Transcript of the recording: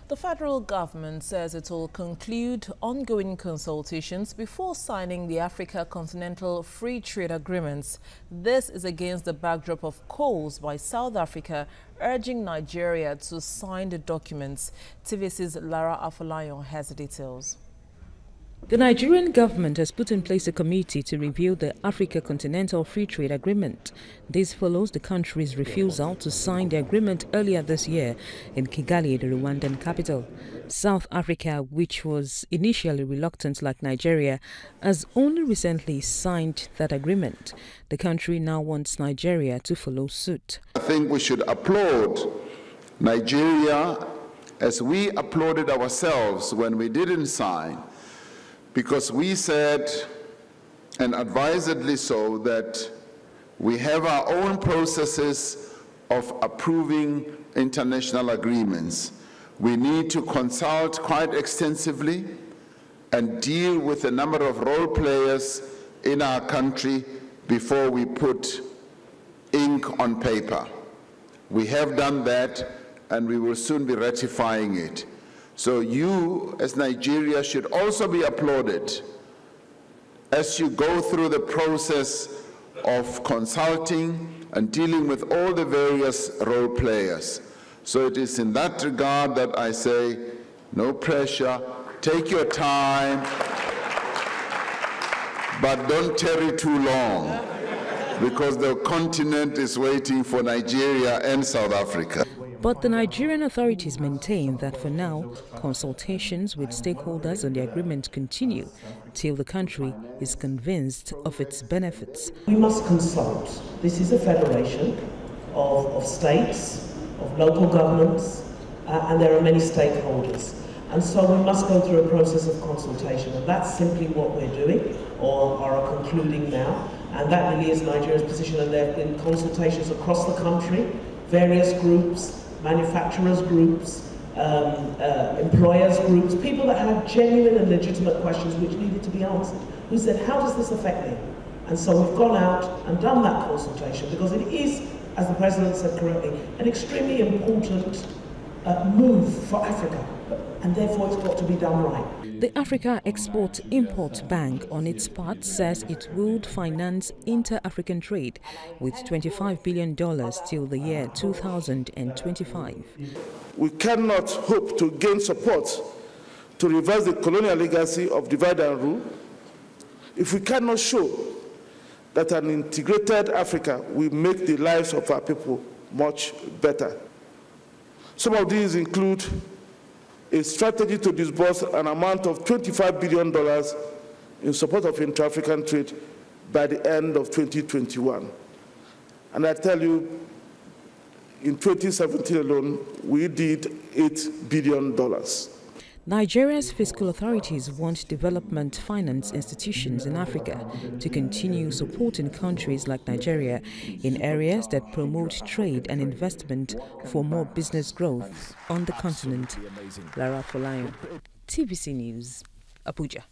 The federal government says it will conclude ongoing consultations before signing the Africa Continental Free Trade Agreements. This is against the backdrop of calls by South Africa urging Nigeria to sign the documents. TVC's Lara Afolayan has the details. The Nigerian government has put in place a committee to review the Africa Continental Free Trade Agreement. This follows the country's refusal to sign the agreement earlier this year in Kigali, the Rwandan capital. South Africa, which was initially reluctant like Nigeria, has only recently signed that agreement. The country now wants Nigeria to follow suit. I think we should applaud Nigeria as we applauded ourselves when we didn't sign, because we said, and advisedly so, that we have our own processes of approving international agreements. We need to consult quite extensively and deal with a number of role players in our country before we put ink on paper. We have done that, and we will soon be ratifying it. So you, as Nigeria, should also be applauded as you go through the process of consulting and dealing with all the various role players. So it is in that regard that I say, no pressure, take your time, but don't tarry too long, because the continent is waiting for Nigeria and South Africa. But the Nigerian authorities maintain that for now, consultations with stakeholders on the agreement continue till the country is convinced of its benefits. We must consult. This is a federation of states, of local governments, and there are many stakeholders. And so we must go through a process of consultation, and that's simply what we're doing, or are concluding now. And that really is Nigeria's position, and there have been consultations across the country, various groups, manufacturers groups, employers groups, people that had genuine and legitimate questions which needed to be answered, who said, how does this affect me? And so we've gone out and done that consultation, because it is, as the President said correctly, an extremely important move for Africa, and therefore it's got to be done right. The Africa Export-Import Bank, on its part, says it would finance inter-African trade with $25 billion till the year 2025. We cannot hope to gain support to reverse the colonial legacy of divide and rule if we cannot show that an integrated Africa will make the lives of our people much better. Some of these include a strategy to disburse an amount of $25 billion in support of intra-African trade by the end of 2021. And I tell you, in 2017 alone, we did $8 billion. Nigeria's fiscal authorities want development finance institutions in Africa to continue supporting countries like Nigeria in areas that promote trade and investment for more business growth on the continent. Lara Afolayan, TVC News, Abuja.